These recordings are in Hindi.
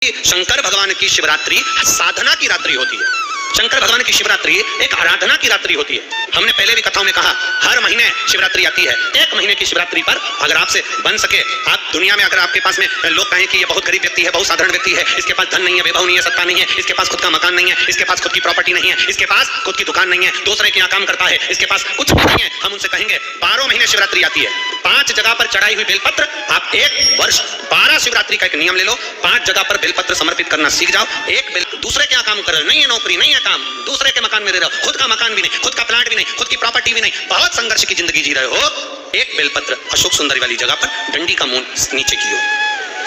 शंकर भगवान की शिवरात्रि साधना की रात्रि होती है। शंकर भगवान की शिवरात्रि एक आराधना की रात्रि होती है। हमने पहले भी कथाओं में कहा, हर महीने शिवरात्रि आती है। एक महीने की शिवरात्रि पर अगर आपसे बन सके, आप दुनिया में अगर आपके पास में लोग कहें कि ये बहुत गरीब व्यक्ति है, बहुत साधारण व्यक्ति है, इसके पास धन नहीं है, वैभव नहीं है, सत्ता नहीं है, इसके पास खुद का मकान नहीं है, इसके पास खुद की प्रॉपर्टी नहीं है, इसके पास खुद की दुकान नहीं है, दूसरे के यहाँ काम करता है, इसके पास कुछ भी नहीं है, हम उनसे कहेंगे 12 महीने शिवरात्रि आती है। 5 जगह पर चढ़ाई हुई बेलपत्र, आप 1 वर्ष 12 शिवरात्रि का एक नियम ले लो, 5 जगह पर बेलपत्र समर्पित करना सीख जाओ। एक दूसरे के यहाँ काम कर रहे हो, नहीं है नौकरी, नहीं है काम, दूसरे के मकान में रह रहे हो, खुद का मकान भी नहीं, खुद का प्लाट भी नहीं, खुद की प्रॉपर्टी भी नहीं, बहुत संघर्ष की जिंदगी जी रहे हो। एक बेलपत्र अशोक सुंदरी वाली जगह पर डंडी का मुंह नीचे की ओर,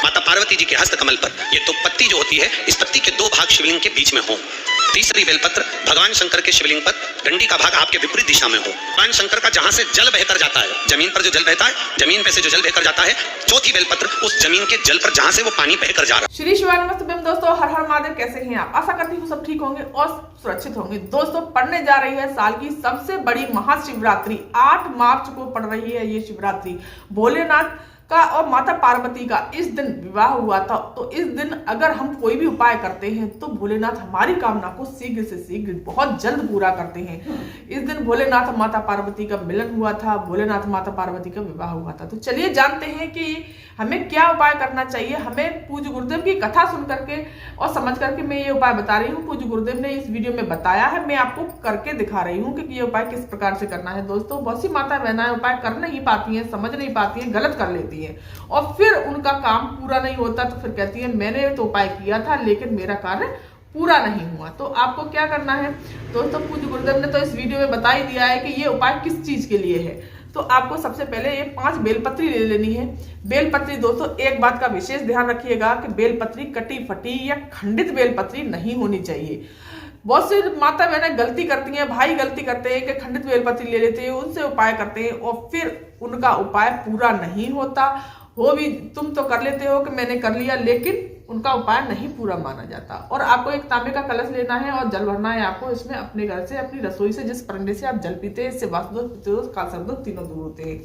माता पार्वती जी के हस्त कमल पर ये तो पत्ती जो होती है, इस पत्ती के 2 भाग शिवलिंग के बीच में हो। तीसरी बेलपत्र भगवान शंकर के शिवलिंग पर डंडी का भाग आपके विपरीत दिशा में हो। भगवान शंकर का जहां से जल बहकर जाता है, जमीन पर जो जल बहता है, जमीन पे से जो जल बहकर जाता है, चौथी बेलपत्र उस जमीन के जल पर जहां से वो पानी बहकर जा रहा है। श्री शिवाय नमस्ते दोस्तों, हर हर महादेव। कैसे हैं आप? आशा करती हूँ सब ठीक होंगे और सुरक्षित होंगे। दोस्तों, पड़ने जा रही है साल की सबसे बड़ी महाशिवरात्रि। 8 मार्च को पड़ रही है ये शिवरात्रि। भोलेनाथ का और माता पार्वती का इस दिन विवाह हुआ था। तो इस दिन अगर हम कोई भी उपाय करते हैं तो भोलेनाथ हमारी कामना को शीघ्र से शीघ्र बहुत जल्द पूरा करते हैं। इस दिन भोलेनाथ माता पार्वती का मिलन हुआ था, भोलेनाथ माता पार्वती का विवाह हुआ था। तो चलिए जानते हैं कि हमें क्या उपाय करना चाहिए। हमें पूज्य गुरुदेव की कथा सुन करके और समझ करके मैं ये उपाय बता रही हूँ। पूज्य गुरुदेव ने इस वीडियो में बताया है, मैं आपको करके दिखा रही हूँ कि ये उपाय किस प्रकार से करना है। दोस्तों, बहुत सी माता बहनाएं उपाय कर नहीं पाती हैं, समझ नहीं पाती हैं, गलत कर लेती हैं और फिर उनका काम पूरा नहीं होता तो फिर कहती है मैंने तो उपाय किया था लेकिन मेरा कार्य पूरा नहीं हुआ। तो आपको क्या करना है दोस्तों, पूज्य गुरुदेव ने तो इस वीडियो में बता ही दिया है कि ये उपाय किस चीज के लिए है। तो आपको सबसे पहले ये 5 बेलपत्री ले लेनी है। बेलपत्री दोस्तों, एक बात का विशेष ध्यान रखिएगा कि बेलपत्री कटी फटी या खंडित बेलपत्री नहीं होनी चाहिए। बहुत सी माता बहनें गलती करती हैं, भाई गलती करते हैं कि खंडित बेलपत्री ले लेते हैं, उनसे उपाय करते हैं और फिर उनका उपाय पूरा नहीं होता। हो भी तुम तो कर लेते हो कि मैंने कर लिया, लेकिन उनका उपाय नहीं पूरा माना जाता। और आपको एक तांबे का कलश लेना है और जल भरना है आपको। इसमें अपने घर से, अपनी रसोई से, जिस परंडे से आप जल पीते हैं, इससे वास्तुदोष, पितृदोष, कालसर्पदोष तीनों दूर होते हैं।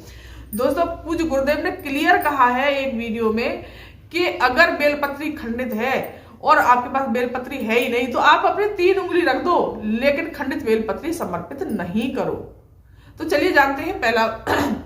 दोस्तों, पूज्य गुरुदेव ने क्लियर कहा है एक वीडियो में कि अगर बेलपत्री खंडित है और आपके पास बेलपत्री है ही नहीं तो आप अपने 3 उंगली रख दो, लेकिन खंडित बेलपत्री समर्पित नहीं करो। तो चलिए जानते हैं। पहला,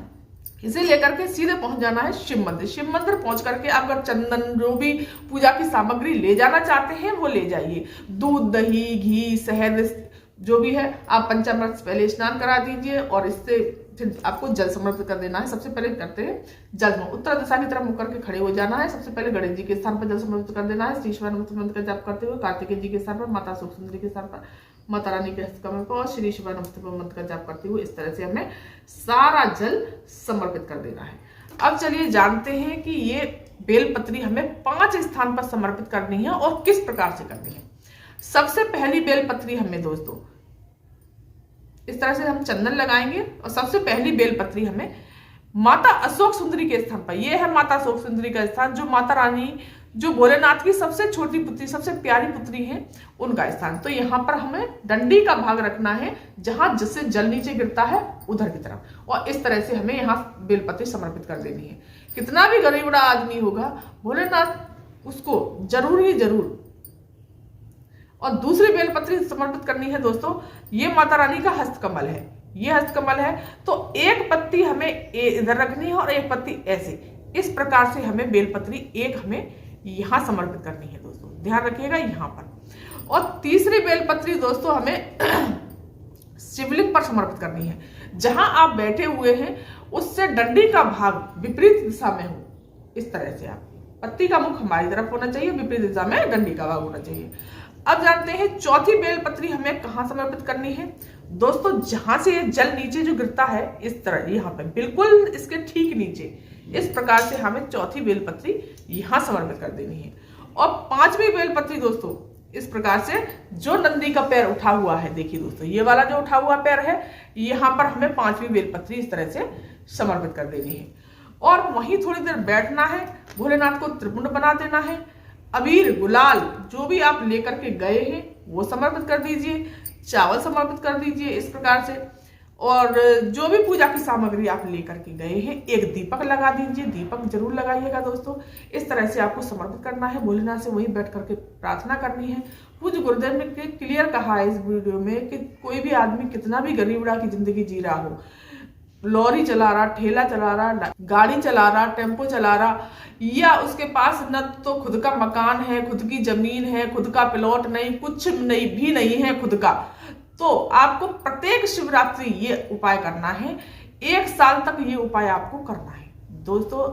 इसे लेकर के सीधे पहुंच जाना है शिव मंदिर। शिव मंदिर पहुंच करके आप अगर चंदन, जो भी पूजा की सामग्री ले जाना चाहते हैं वो ले जाइए। दूध, दही, घी, शहद जो भी है, आप पंचामृत से पहले स्नान करा दीजिए और इससे फिर आपको जल समर्पित कर देना है। सबसे पहले करते हैं जल में उत्तर दिशा की तरफ मुख करके खड़े हो जाना है। सबसे पहले गणेश जी के स्थान पर जल समर्पित कर देना है। श्री शिवाय नमस्ते मंत्र का जाप करते हुए कार्तिकेय जी के स्थान पर, माता अशोक सुंदरी के स्थान पर, माता रानी के हस्तकमल पर और श्री शिवाय नमस्ते मंत्र का जाप करते हुए इस तरह से हमें सारा जल समर्पित कर देना है। अब चलिए जानते हैं कि ये बेलपत्री हमें 5 स्थान पर समर्पित करनी है और किस प्रकार से करनी है। सबसे पहली बेलपत्री हमें दोस्तों इस तरह से हम चंदन लगाएंगे और सबसे पहली बेलपत्री हमें माता अशोक सुंदरी के स्थान पर, यह है माता अशोक सुंदरी का स्थान, जो माता रानी, जो भोलेनाथ की सबसे छोटी पुत्री, सबसे प्यारी पुत्री है, उनका स्थान। तो यहाँ पर हमें डंडी का भाग रखना है जहां जिससे जल नीचे गिरता है उधर की तरफ, और इस तरह से हमें यहाँ बेलपत्री समर्पित कर देनी है। कितना भी गरीबड़ा आदमी होगा, भोलेनाथ उसको जरूर ही जरूर। और दूसरी बेलपत्री समर्पित करनी है दोस्तों, ये माता रानी का हस्तकमल है, ये हस्तकमल है। तो एक पत्ती हमें इधर रखनी है और एक पत्ती ऐसे, इस प्रकार से हमें बेलपत्री एक हमें यहां समर्पित करनी है दोस्तों, ध्यान रखिएगा यहाँ पर। और तीसरी बेलपत्री दोस्तों हमें शिवलिंग पर समर्पित करनी है। जहां आप बैठे हुए हैं उससे डंडी का भाग विपरीत दिशा में हो, इस तरह से आप, पत्ती का मुख हमारी तरफ होना चाहिए, विपरीत दिशा में डंडी का भाग होना चाहिए। अब जानते हैं चौथी बेलपत्री हमें कहां समर्पित करनी है दोस्तों। जहां से ये जल नीचे जो गिरता है, इस तरह यहाँ पे बिल्कुल इसके ठीक नीचे, इस प्रकार से हमें चौथी बेलपत्री यहां समर्पित कर देनी है। और 5वीं बेलपत्री दोस्तों इस प्रकार से, जो नंदी का पैर उठा हुआ है, देखिए दोस्तों ये वाला जो उठा हुआ पैर है, यहाँ पर हमें 5वीं बेलपत्री इस तरह से समर्पित कर देनी है। और वहीं थोड़ी देर बैठना है, भोलेनाथ को त्रिपुंड बना देना है। अबीर, गुलाल जो भी आप लेकर के गए हैं वो समर्पित कर दीजिए, चावल समर्पित कर दीजिए इस प्रकार से। और जो भी पूजा की सामग्री आप लेकर के गए हैं, एक दीपक लगा दीजिए, दीपक जरूर लगाइएगा दोस्तों। इस तरह से आपको समर्पित करना है, भोलेनाथ से वहीं बैठ करके प्रार्थना करनी है। पूज्य गुरुदेव ने क्लियर कहा है इस वीडियो में कि कोई भी आदमी कितना भी गरीबड़ा की जिंदगी जी रहा हो, लॉरी चला रहा, ठेला चला रहा, गाड़ी चला रहा, टेम्पो चला रहा, या उसके पास न तो खुद का मकान है, खुद की जमीन है, खुद का प्लॉट नहीं, कुछ नहीं है खुद का, तो आपको प्रत्येक शिवरात्रि ये उपाय करना है। 1 साल तक ये उपाय आपको करना है दोस्तों।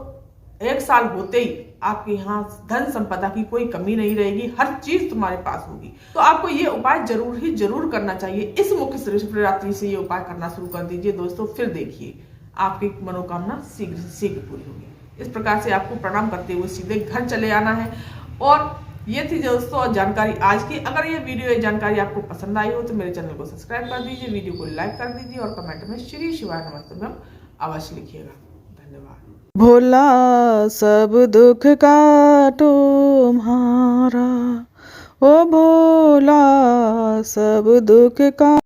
1 साल होते ही आपके यहाँ धन संपदा की कोई कमी नहीं रहेगी, हर चीज तुम्हारे पास होगी। तो आपको ये उपाय जरूर करना चाहिए। इस मुख्य शिवरात्रि से ये उपाय करना शुरू कर दीजिए दोस्तों, फिर देखिए आपकी मनोकामना शीघ्र से शीघ्र पूरी होगी। इस प्रकार से आपको प्रणाम करते हुए सीधे घर चले आना है। और ये थी दोस्तों जानकारी आज की। अगर ये वीडियो, ये जानकारी आपको पसंद आई हो तो मेरे चैनल को सब्सक्राइब कर दीजिए, वीडियो को लाइक कर दीजिए और कमेंट में श्री शिवाय नमस्तुभ्यम अवश्य लिखिएगा। धन्यवाद। भोला सब दुख काटो म्हारा, ओ भोला सब दुख का